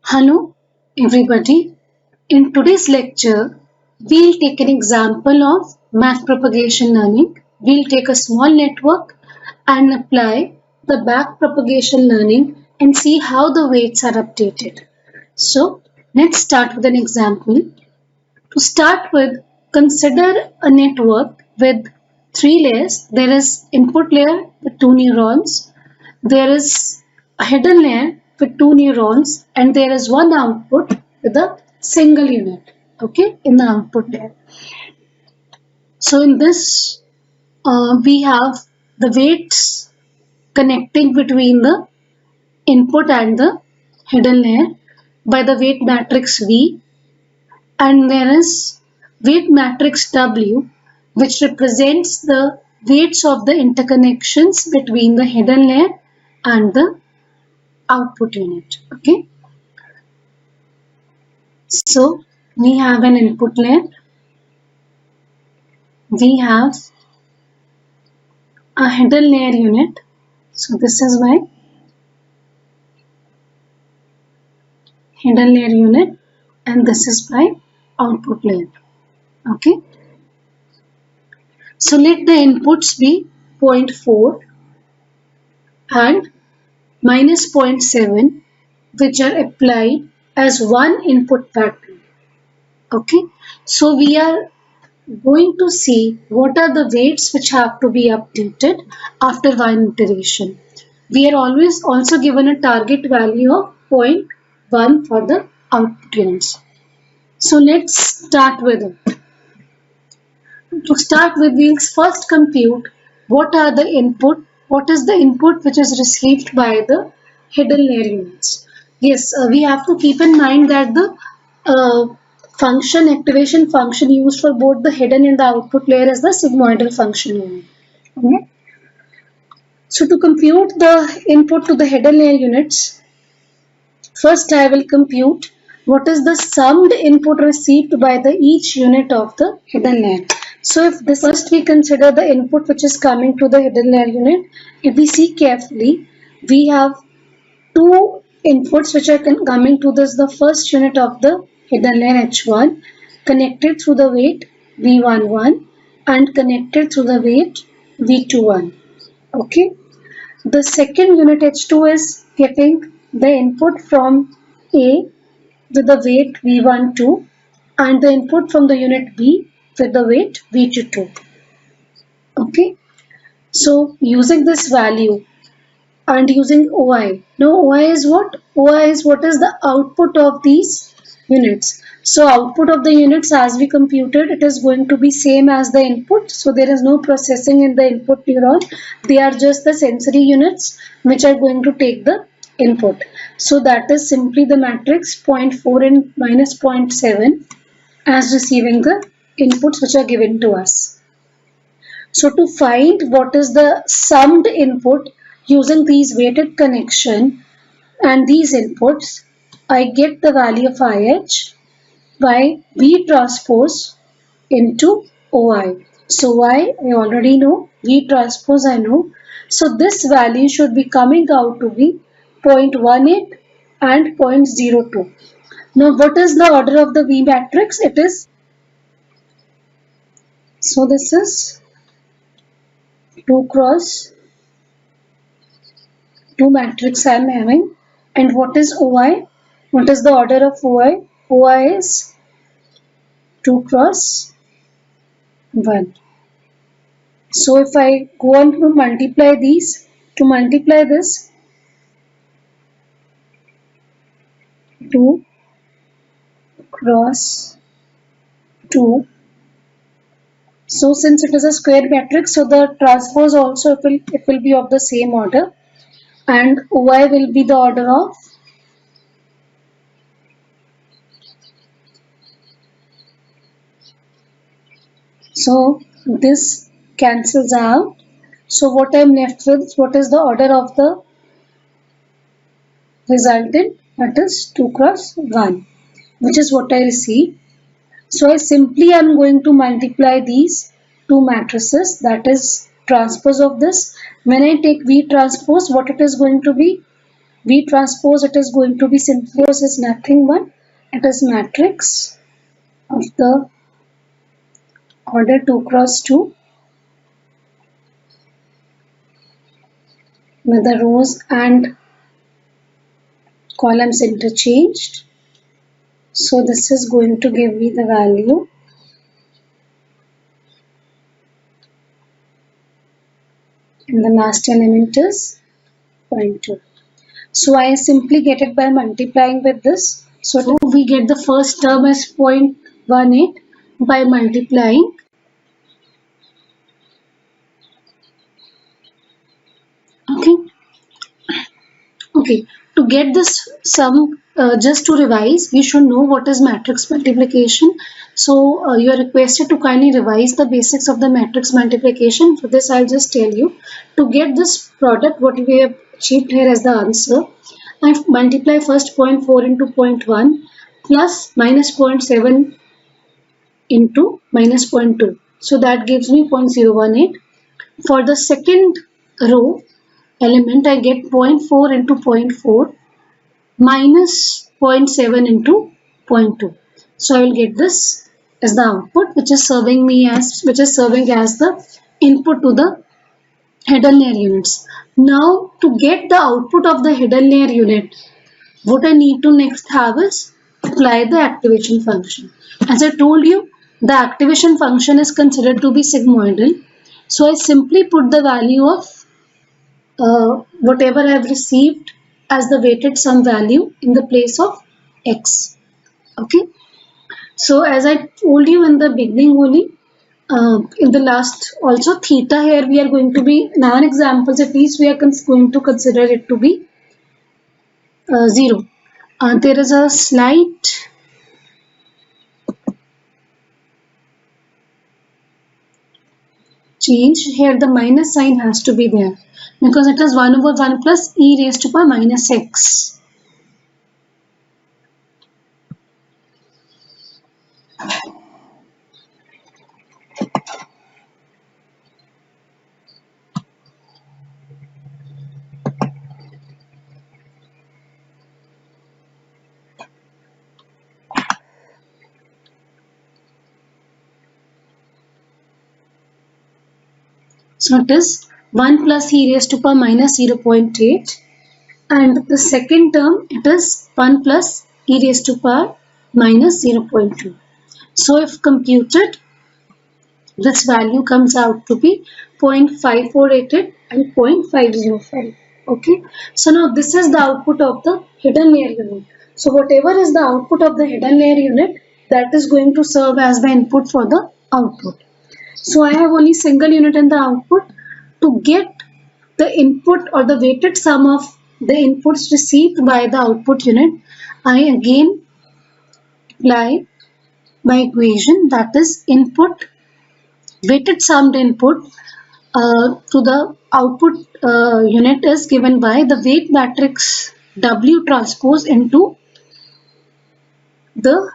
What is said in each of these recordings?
Hello, everybody. In today's lecture, we'll take an example of mass propagation learning. We'll take a small network and apply the back propagation learning and see how the weights are updated. So, let's start with an example. To start with, consider a network with three layers. There is input layer with two neurons. There is a hidden layer with two neurons, and there is one output with a single unit, okay, in the output layer. So in this, we have the weights connecting between the input and the hidden layer by the weight matrix V, and there is weight matrix W, which represents the weights of the interconnections between the hidden layer and the output unit. Okay, so we have an input layer, we have a hidden layer unit. So this is my hidden layer unit, and this is my output layer. Okay, so let the inputs be 0.4 and minus 0.7, which are applied as one input pattern. Okay, so we are going to see what are the weights which have to be updated after one iteration. We are always also given a target value of 0.1 for the output units. So let's start with it. To start with, we'll first compute what are the input, what is the input which is received by the hidden layer units. Yes, we have to keep in mind that the activation function used for both the hidden and the output layer is the sigmoidal function only. Okay. So to compute the input to the hidden layer units, first I will compute what is the summed input received by the each unit of the hidden layer. So if this first we consider the input which is coming to the hidden layer unit, if we see carefully, we have two inputs which are coming to this, the first unit of the hidden layer H1 connected through the weight V11 and connected through the weight V21. Okay. The second unit H2 is getting the input from A with the weight V12 and the input from the unit B with the weight V22. Okay. So using this value and using OI. Now OI is what? OI is what is the output of these units. So output of the units as we computed, it is going to be same as the input. So there is no processing in the input neuron. They are just the sensory units which are going to take the input. So that is simply the matrix 0.4 and minus 0.7 as receiving the inputs which are given to us. So to find what is the summed input using these weighted connection and these inputs, I get the value of IH by V transpose into OI. So Y I already know, V transpose I know. So this value should be coming out to be 0.18 and 0.02. Now what is the order of the V matrix? It is, so this is 2 cross 2 matrix I am having. And what is OI? What is the order of OI? OI is 2 cross 1. So if I go on to multiply these, to multiply this, 2 cross 2. So since it is a square matrix, so the transpose also it will be of the same order, and OI will be the order of so this cancels out. So what I am left with, what is the order of the resultant? That is 2 cross 1, which is what I receive. So I simply am going to multiply these two matrices, that is transpose of this. When I take V transpose, what it is going to be? V transpose, it is going to be simply is nothing but it is matrix of the order 2 cross 2 with the rows and columns interchanged. So this is going to give me the value and the last element is 0.2. So I simply get it by multiplying with this. So we get the first term as 0.18 by multiplying. Okay, to get this sum, just to revise, we should know what is matrix multiplication. So you are requested to kindly revise the basics of the matrix multiplication. For this, I'll just tell you. To get this product, what we have achieved here as the answer, I multiply first 0.4 into 0.1 plus minus 0.7 into minus 0.2. So that gives me 0.018. For the second row element, I get 0.4 into 0.4 minus 0.7 into 0.2. So I will get this as the output, which is serving as the input to the hidden layer units. Now to get the output of the hidden layer unit, what I need to next have is apply the activation function. As I told you, the activation function is considered to be sigmoidal. So I simply put the value of whatever I have received as the weighted sum value in the place of x. Okay. So as I told you in the beginning only, in the last also theta here we are going to be, now in examples at least we are going to consider it to be 0. There is a slight change here, the minus sign has to be there because it is 1 over 1 plus e raised to power minus x. So it is 1 plus e raised to power minus 0.8, and the second term it is 1 plus e raised to power minus 0.2. So if computed, this value comes out to be 0.548 and 0.505. Okay. So now this is the output of the hidden layer unit. So whatever is the output of the hidden layer unit, that is going to serve as the input for the output. So I have only single unit in the output. To get the input or the weighted sum of the inputs received by the output unit, I again apply my equation, that is input weighted summed input to the output unit is given by the weight matrix W transpose into the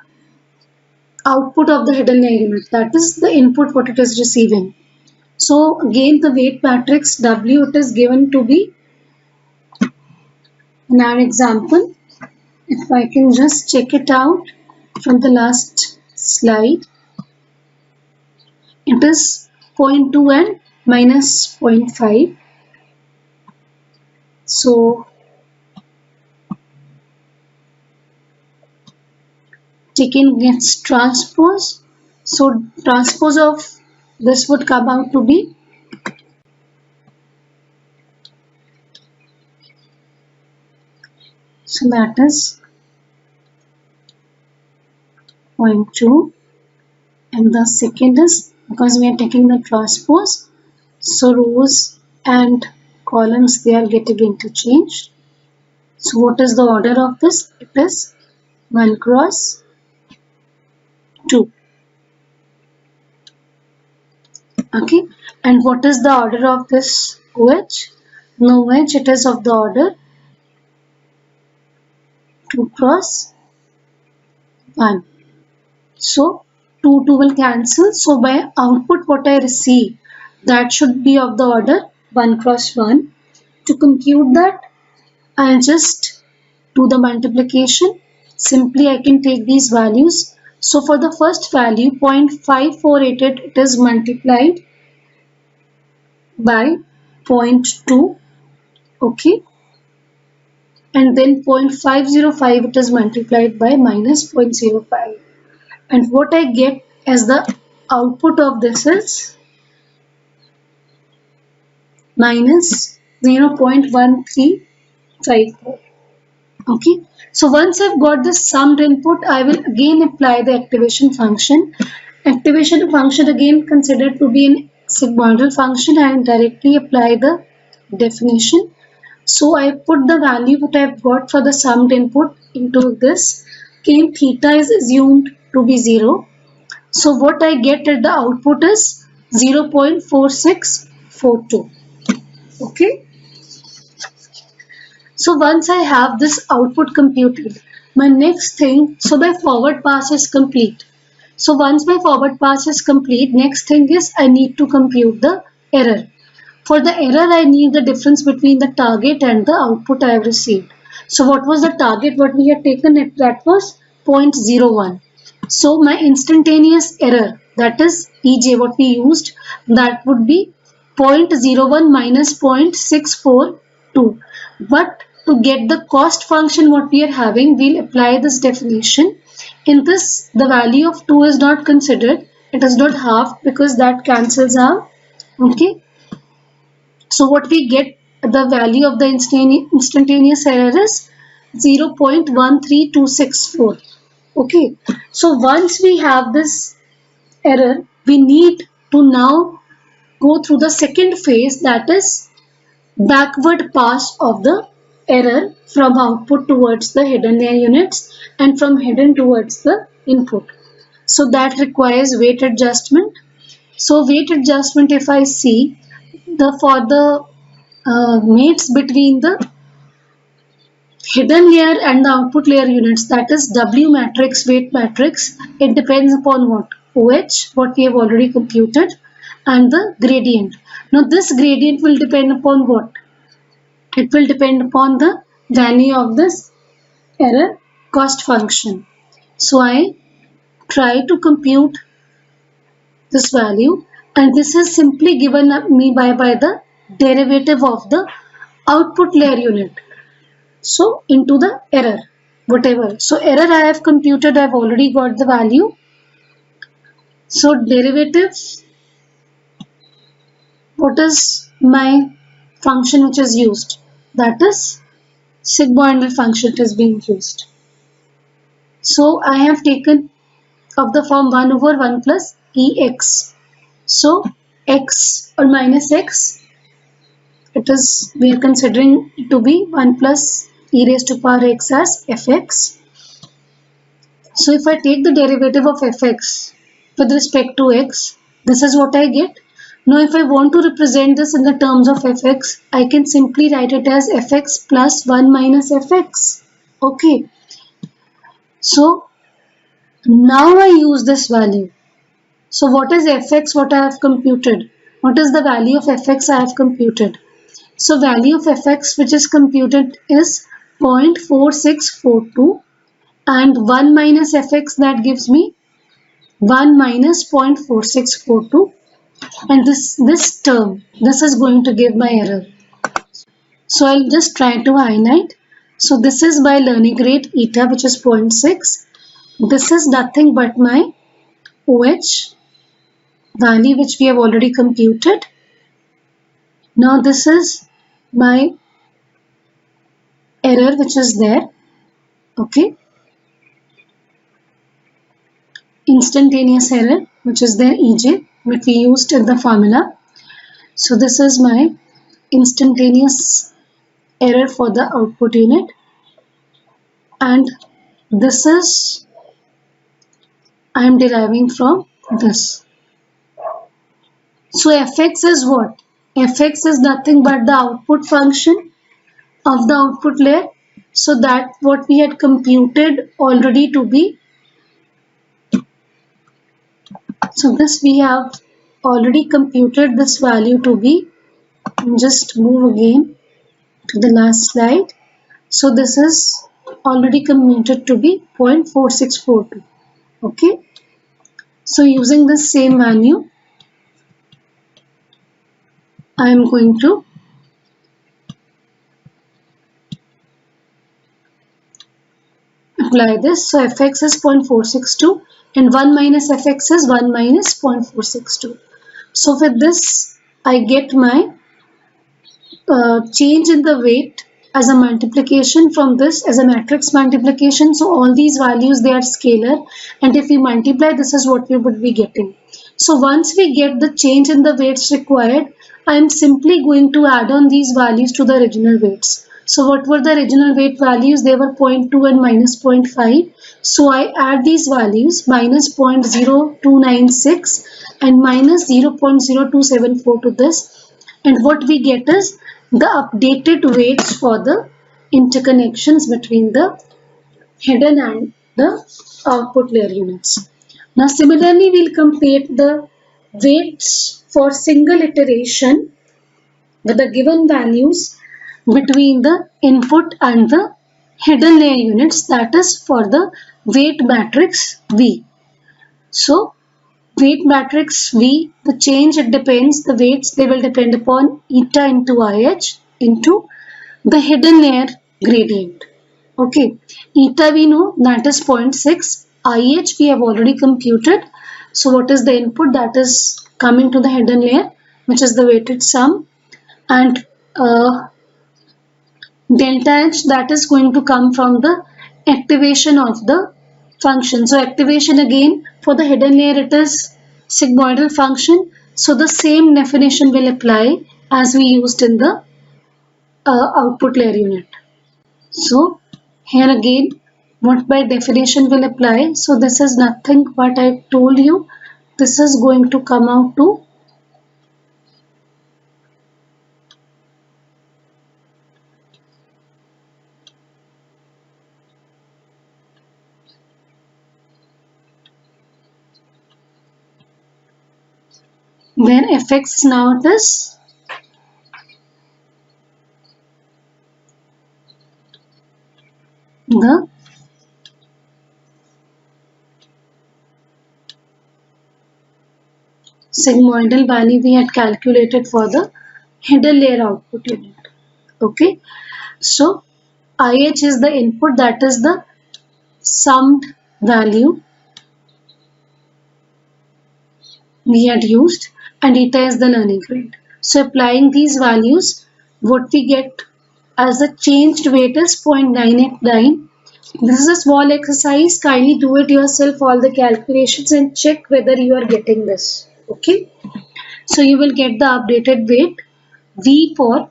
output of the hidden layer unit, that is the input what it is receiving. So again the weight matrix W, it is given to be, in our example, if I can just check it out from the last slide, it is 0.2 and minus 0.5. So taking its transpose, so transpose of this would come out to be so that is 0.2, and the second is, because we are taking the transpose, so rows and columns, they are getting interchanged. So what is the order of this? It is 1 cross 2. Okay, and what is the order of this OH? No OH, it is of the order 2 cross 1. So 2 will cancel. So by output what I receive, that should be of the order 1 cross 1. To compute that, I'll just do the multiplication. Simply I can take these values. So for the first value 0.548, it is multiplied by 0.2, okay, and then 0.505, it is multiplied by minus 0.05, and what I get as the output of this is minus 0.1354. Okay, so once I've got this summed input, I will again apply the activation function. Activation function again considered to be an sigmoidal function, and directly apply the definition. So I put the value that I've got for the summed input into this. Again, theta is assumed to be 0. So what I get at the output is 0.4642. Okay. So once I have this output computed, my next thing, so my forward pass is complete. So once my forward pass is complete, next thing is I need to compute the error. For the error, I need the difference between the target and the output I have received. So what was the target? What we had taken, that was 0.01. So my instantaneous error, that is EJ, what we used, that would be 0.01 minus 0.642. But to get the cost function what we are having, we'll apply this definition. In this, the value of 2 is not considered. It is not half because that cancels out. Okay. So what we get, the value of the instantaneous error is 0.13264. Okay. So once we have this error, we need to now go through the second phase, that is backward pass of the error from output towards the hidden layer units and from hidden towards the input. So that requires weight adjustment. So weight adjustment, if I see for the mates between the hidden layer and the output layer units, that is W matrix, weight matrix, it depends upon what? OH, what we have already computed, and the gradient. Now this gradient will depend upon what? It will depend upon the value of this error cost function. So I try to compute this value, and this is simply given me by the derivative of the output layer unit. So into the error, whatever. So error I have computed, I have already got the value. So derivative, what is my function which is used? That is sigmoidal function is being used. So I have taken of the form 1 over 1 plus ex. So x or minus x, it is, we are considering it to be 1 plus e raised to power x as fx. So if I take the derivative of fx with respect to x, this is what I get. Now if I want to represent this in the terms of fx, I can simply write it as fx plus 1 minus fx. Okay. So now I use this value. So what is fx, what I have computed? What is the value of fx I have computed? So value of fx which is computed is 0.4642, and 1 minus fx, that gives me 1 minus 0.4642, and this term, this is going to give my error. So I'll just try to highlight. So this is by learning rate eta, which is 0.6. This is nothing but my OH value which we have already computed. Now this is my error which is there. Okay. Instantaneous error which is there, EJ, which we used in the formula. So this is my instantaneous error for the output unit, and this is I am deriving from this. So fx is what? Fx is nothing but the output function of the output layer. So that what we had computed already to be. So this we have already computed this value to be. Just move again to the last slide. So this is already computed to be 0.4642. Okay. So using this same value, I am going to apply this. So fx is 0.462 and 1 minus fx is 1 minus 0.462. So with this, I get my change in the weight as a multiplication from this as a matrix multiplication. So all these values, they are scalar, and if we multiply, this is what we would be getting. So once we get the change in the weights required, I am simply going to add on these values to the original weights. So what were the original weight values? They were 0.2 and minus 0.5. So I add these values, minus 0.0296 and minus 0.0274 to this, and what we get is the updated weights for the interconnections between the hidden and the output layer units. Now similarly, we'll compare the weights for single iteration with the given values between the input and the hidden layer units, that is for the weight matrix V. So weight matrix V, the change, it depends, the weights, they will depend upon eta into IH into the hidden layer gradient. Okay, eta we know that is 0.6, IH we have already computed. So what is the input that is coming to the hidden layer, which is the weighted sum, and delta H, that is going to come from the activation of the function. So activation again for the hidden layer, it is sigmoidal function. So the same definition will apply as we used in the output layer unit. So here again, what by definition will apply. So this is nothing but I told you. This is going to come out to where fx now it is the sigmoidal value we had calculated for the hidden layer output unit. Okay, so IH is the input, that is the summed value we had used, and eta is the learning rate. So applying these values, what we get as the changed weight is 0.989. This is a small exercise, kindly do it yourself, all the calculations, and check whether you are getting this. Okay, so you will get the updated weight V for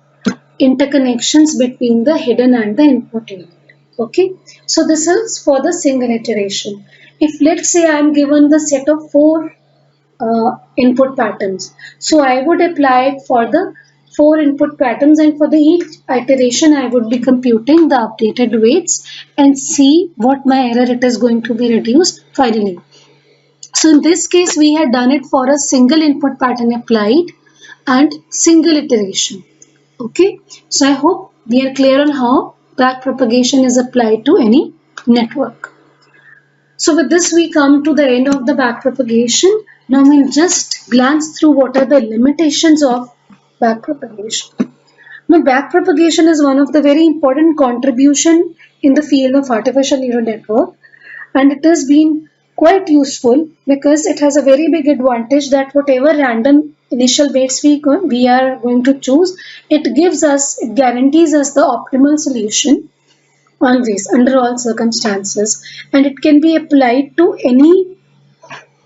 interconnections between the hidden and the input unit. Okay, so this is for the single iteration. If let's say I am given the set of 4 input patterns, so I would apply it for the 4 input patterns, and for the each iteration I would be computing the updated weights and see what my error it is going to be reduced finally. So in this case we had done it for a single input pattern applied and single iteration. Okay, so I hope we are clear on how backpropagation is applied to any network. So with this we come to the end of the backpropagation. Now we'll just glance through what are the limitations of backpropagation. Now backpropagation is one of the very important contribution in the field of artificial neural network, and it has been quite useful because it has a very big advantage that whatever random initial weights we are going to choose, it guarantees us the optimal solution always under all circumstances, and it can be applied to any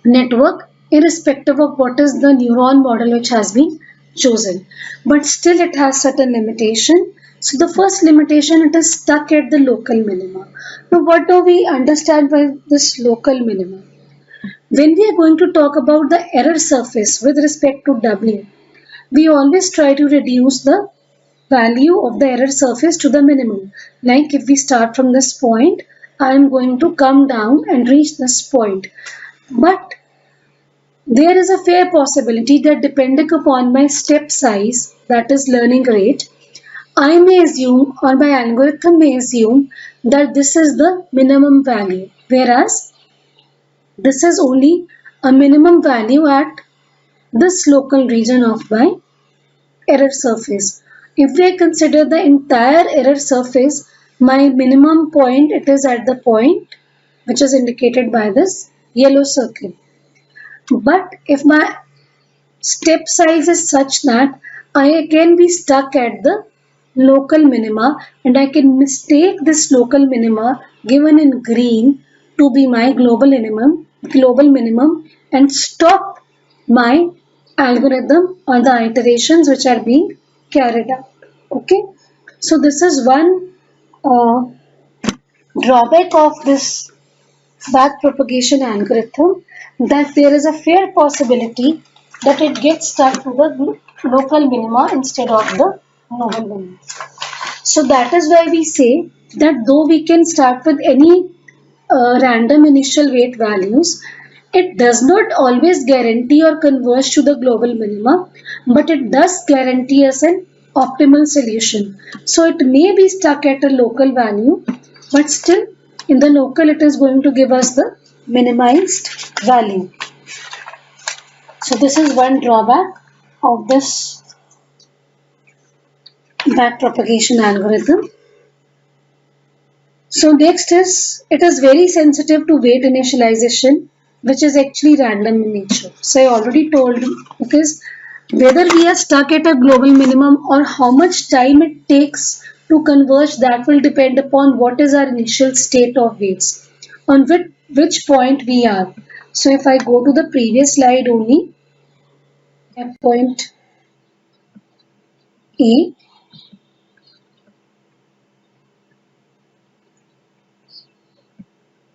network irrespective of what is the neuron model which has been chosen. But still it has certain limitation. So the first limitation, it is stuck at the local minima. Now what do we understand by this local minima? When we are going to talk about the error surface with respect to W, we always try to reduce the value of the error surface to the minimum. Like if we start from this point, I am going to come down and reach this point. But there is a fair possibility that depending upon my step size, that is learning rate, I may assume, or my algorithm may assume, that this is the minimum value, whereas this is only a minimum value at this local region of my error surface. If we consider the entire error surface, my minimum point, it is at the point which is indicated by this yellow circle. But if my step size is such that I can be stuck at the local minima, and I can mistake this local minima given in green to be my global minimum, and stop my algorithm or the iterations which are being carried out. Okay, so this is one uh, drawback of this backpropagation algorithm, that there is a fair possibility that it gets stuck to the local minima instead of the global minima. So that is why we say that though we can start with any random initial weight values, it does not always guarantee or converge to the global minima, but it does guarantee us an optimal solution. So it may be stuck at a local value, but still in the local it is going to give us the minimized value. So this is one drawback of this backpropagation algorithm. So next is, it is very sensitive to weight initialization, which is actually random in nature. So I already told you, because whether we are stuck at a global minimum or how much time it takes to converge, that will depend upon what is our initial state of weights, on which point we are. So if I go to the previous slide only, at point A,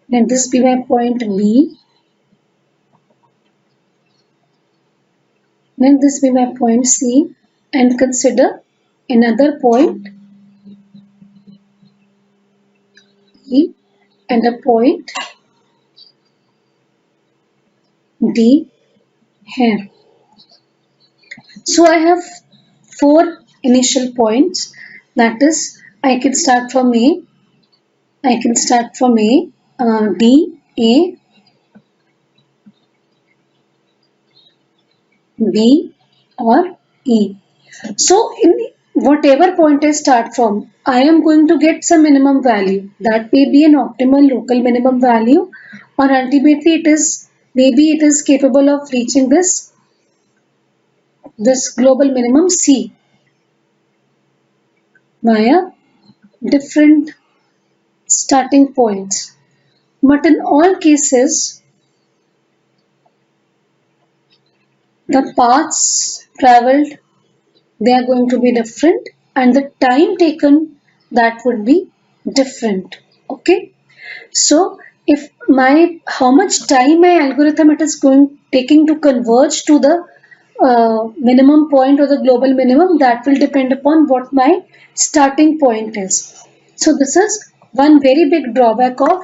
let this be my point B, let this be my point C, and consider another point E and a point D here. So I have four initial points, that is, I can start from A, D, A, B or E. So in whatever point I start from, I am going to get some minimum value. That may be an optimal local minimum value, or ultimately maybe it is capable of reaching this global minimum C via different starting points. But in all cases, the paths traveled, they are going to be different, and the time taken, that would be different. Okay, so if how much time my algorithm it is taking to converge to the minimum point or the global minimum, that will depend upon what my starting point is. So this is one very big drawback of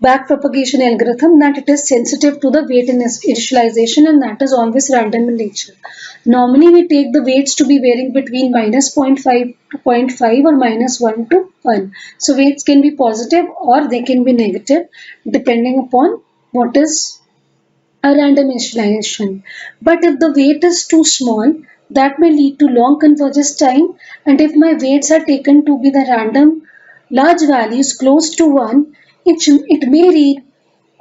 backpropagation algorithm, that it is sensitive to the weight initialization, and that is always random in nature. Normally we take the weights to be varying between minus 0.5 to 0.5 or minus 1 to 1. So weights can be positive or they can be negative depending upon what is a random initialization. But if the weight is too small, that may lead to long convergence time, and if my weights are taken to be the random large values close to 1, it may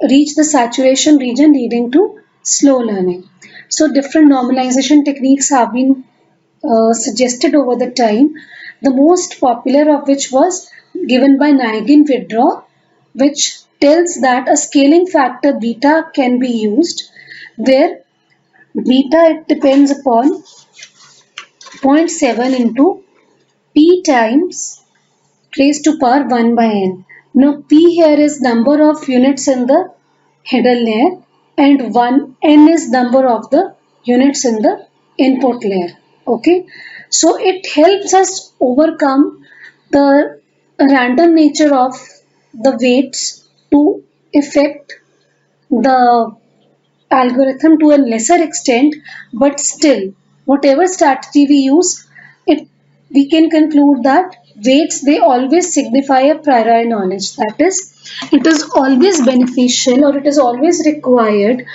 reach the saturation region, leading to slow learning. So different normalization techniques have been suggested over the time, the most popular of which was given by Nagin-Withdraw, which tells that a scaling factor beta can be used, where beta it depends upon 0.7 into p times raised to power 1 by n. Now p here is number of units in the hidden layer, and 1n is number of the units in the input layer. Okay, so it helps us overcome the random nature of the weights to affect the algorithm to a lesser extent, but still whatever strategy we use, it we can conclude that weights, they always signify a priori knowledge. That is, it is always beneficial or it is always required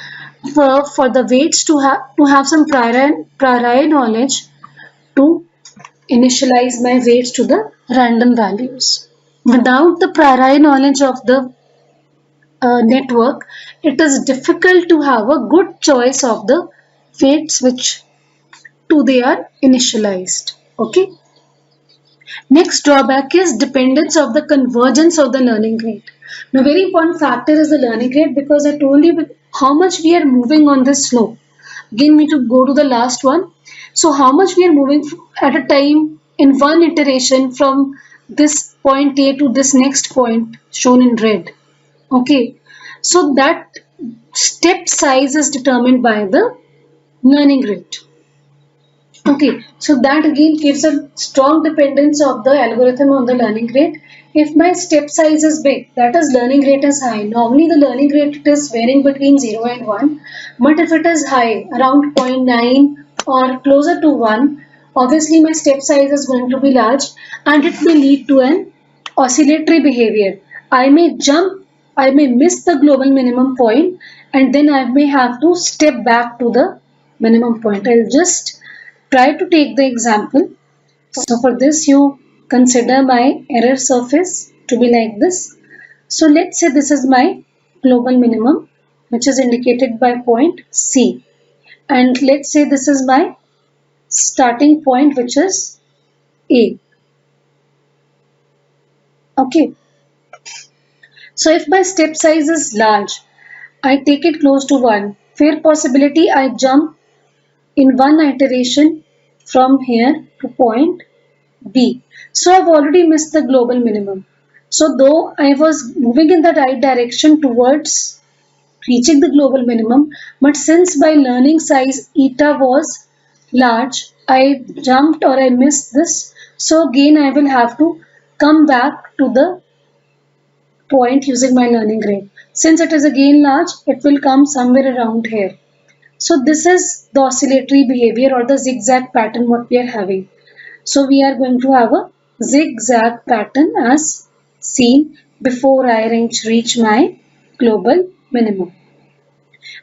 for the weights to have some priori knowledge to initialize my weights to the random values. Without the priori knowledge of the network, it is difficult to have a good choice of the weights which to they are initialized. Okay. Next drawback is dependence of the convergence of the learning rate. Now, very important factor is the learning rate, because I told you how much we are moving on this slope. Again, we need to go to the last one. So, how much we are moving at a time in one iteration from this point A to this next point shown in red. Okay, so that step size is determined by the learning rate. Okay, so that again gives a strong dependence of the algorithm on the learning rate. If my step size is big, that is learning rate is high. Normally the learning rate is varying between 0 and 1. But if it is high, around 0.9 or closer to 1, obviously my step size is going to be large and it may lead to an oscillatory behavior. I may jump, I may miss the global minimum point, and then I may have to step back to the minimum point. I'll just try to take the example. So for this, you consider my error surface to be like this. So let's say this is my global minimum, which is indicated by point C. And let's say this is my starting point, which is A. Okay. So if my step size is large, I take it close to 1. Fair possibility I jump in one iteration from here to point B. So I've already missed the global minimum. So though I was moving in the right direction towards reaching the global minimum, but since my learning size eta was large, I jumped or I missed this. So again I will have to come back to the point using my learning rate. Since it is again large, it will come somewhere around here. So this is the oscillatory behavior or the zigzag pattern what we are having. So we are going to have a zigzag pattern as seen before I reach my global minimum.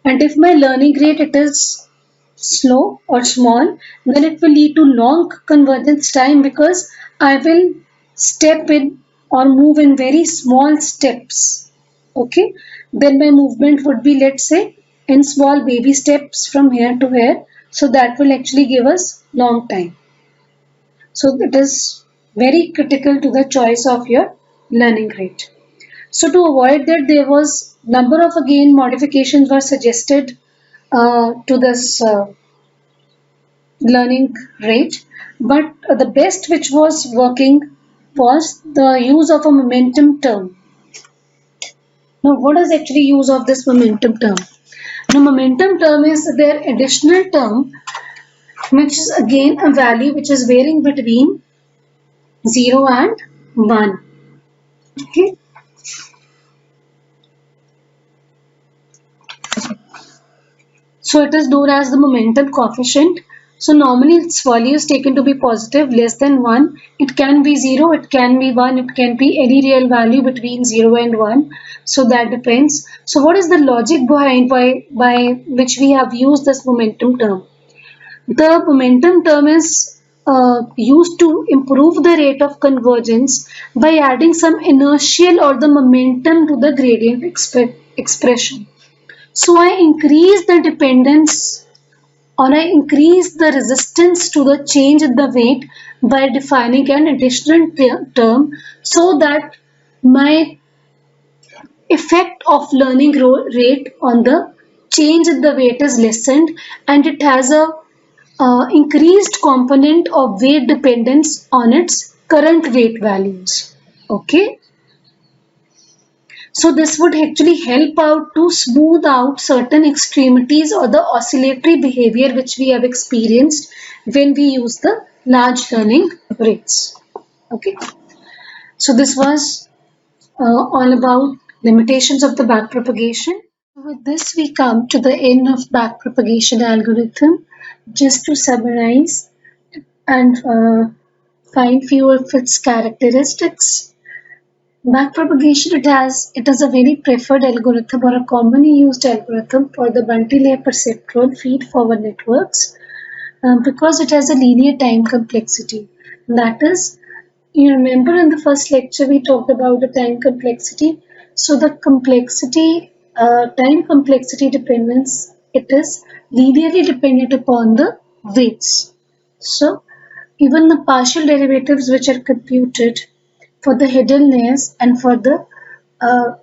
And if my learning rate it is slow or small, then it will lead to long convergence time, because I will step in or move in very small steps. Okay, then my movement would be, let's say, in small baby steps from here to here. So that will actually give us long time. So it is very critical to the choice of your learning rate. So to avoid that, there was number of again modifications were suggested to this learning rate, but the best which was working was the use of a momentum term. Now, what is actually use of this momentum term? Now, momentum term is their additional term, which is again a value which is varying between 0 and 1. Okay. So it is known as the momentum coefficient. So normally its value is taken to be positive, less than 1. It can be 0, it can be 1, it can be any real value between 0 and 1. So that depends. So what is the logic behind by which we have used this momentum term? The momentum term is used to improve the rate of convergence by adding some inertial or the momentum to the gradient expression. So I increase the dependence or I increase the resistance to the change in the weight by defining an additional term, so that my effect of learning rate on the change in the weight is lessened, and it has a increased component of weight dependence on its current weight values. Okay. So this would actually help out to smooth out certain extremities or the oscillatory behavior which we have experienced when we use the large learning rates. Okay. So this was all about limitations of the backpropagation. With this we come to the end of backpropagation algorithm. Just to summarize and find few of its characteristics. Backpropagation, it is a very preferred algorithm or a commonly used algorithm for the multi-layer perceptron feed-forward networks because it has a linear time complexity. That is, you remember in the first lecture we talked about the time complexity. So the time complexity dependence, it is linearly dependent upon the weights. So even the partial derivatives which are computed for the hidden layers and for the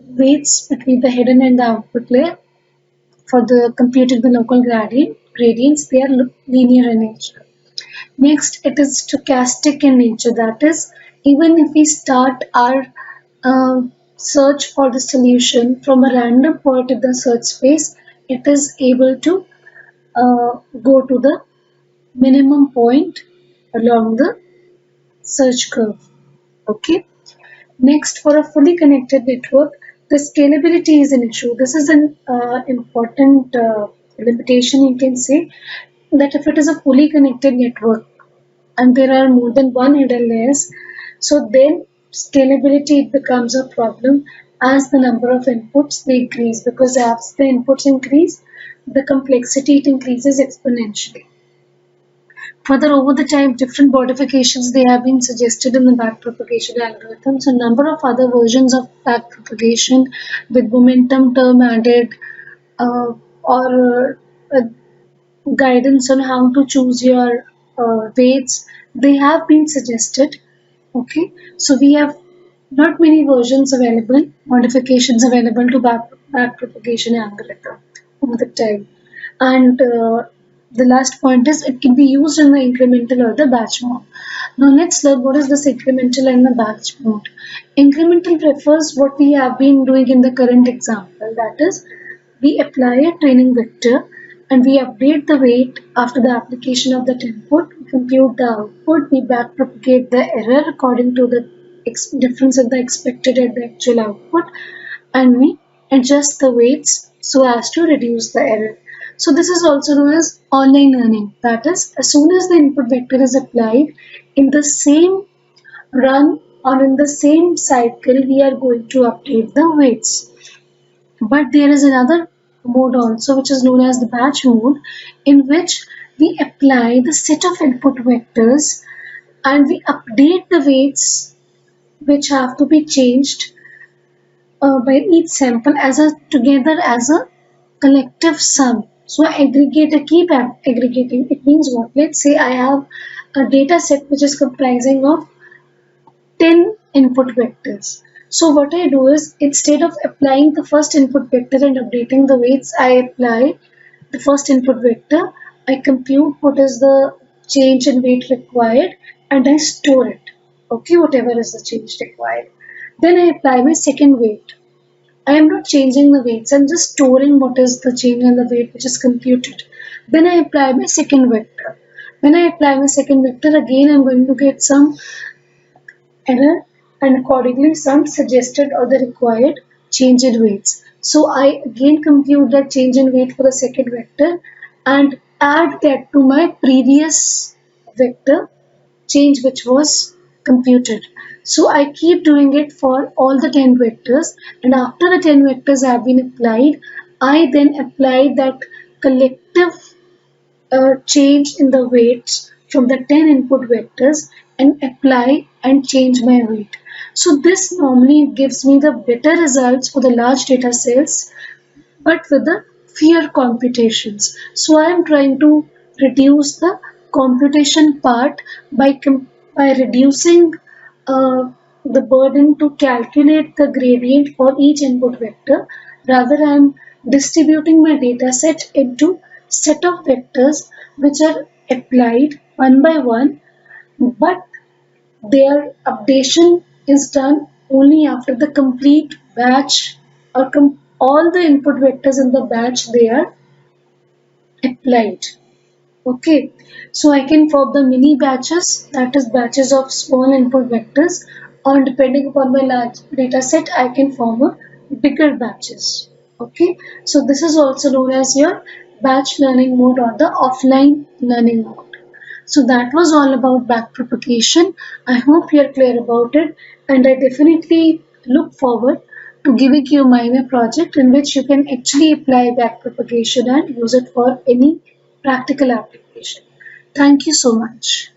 weights between the hidden and the output layer for the computing the local gradients, they are linear in nature. Next, it is stochastic in nature. That is, even if we start our search for the solution from a random point in the search space, it is able to go to the minimum point along the search curve. Okay. Next, for a fully connected network, the scalability is an issue. This is an important limitation, you can say, that if it is a fully connected network and there are more than one hidden layers, so then scalability becomes a problem as the number of inputs they increase, because as the inputs increase, the complexity it increases exponentially. Further, over the time, different modifications they have been suggested in the backpropagation algorithms. A number of other versions of backpropagation with momentum term added, or guidance on how to choose your weights, they have been suggested. Okay, so we have not many versions available, modifications available to backpropagation algorithm over the time. And the last point is it can be used in the incremental or the batch mode. Now let's learn what is this incremental and the batch mode. Incremental refers what we have been doing in the current example. That is, we apply a training vector and we update the weight after the application of that input. We compute the output. We backpropagate the error according to the difference in the expected and the actual output, and we adjust the weights so as to reduce the error. So this is also known as online learning. That is, as soon as the input vector is applied in the same run or in the same cycle, we are going to update the weights. But there is another mode also which is known as the batch mode, in which we apply the set of input vectors and we update the weights which have to be changed by each sample as a together as a collective sum. So I keep aggregating. It means what? Let's say I have a data set which is comprising of 10 input vectors. So what I do is, instead of applying the first input vector and updating the weights, I apply the first input vector, I compute what is the change in weight required and I store it. Okay, whatever is the change required. Then I apply my second weight. I am not changing the weights, I'm just storing what is the change in the weight which is computed. Then I apply my second vector. When I apply my second vector, again I'm going to get some error and accordingly some suggested or the required change in weights. So I again compute that change in weight for the second vector and add that to my previous vector change which was computed. So I keep doing it for all the 10 vectors, and after the 10 vectors have been applied, I then apply that collective change in the weights from the 10 input vectors and apply and change my weight. So this normally gives me the better results for the large data sets, but with the fewer computations. So I am trying to reduce the computation part by reducing the burden to calculate the gradient for each input vector. Rather, I am distributing my data set into set of vectors which are applied one by one, but their updation is done only after the complete batch or all the input vectors in the batch they are applied. Okay, so I can form the mini batches, that is batches of small input vectors, or depending upon my large data set, I can form a bigger batches. Okay, so this is also known as your batch learning mode or the offline learning mode. So that was all about backpropagation. I hope you're clear about it, and I definitely look forward to giving you my project in which you can actually apply backpropagation and use it for any practical application. Thank you so much.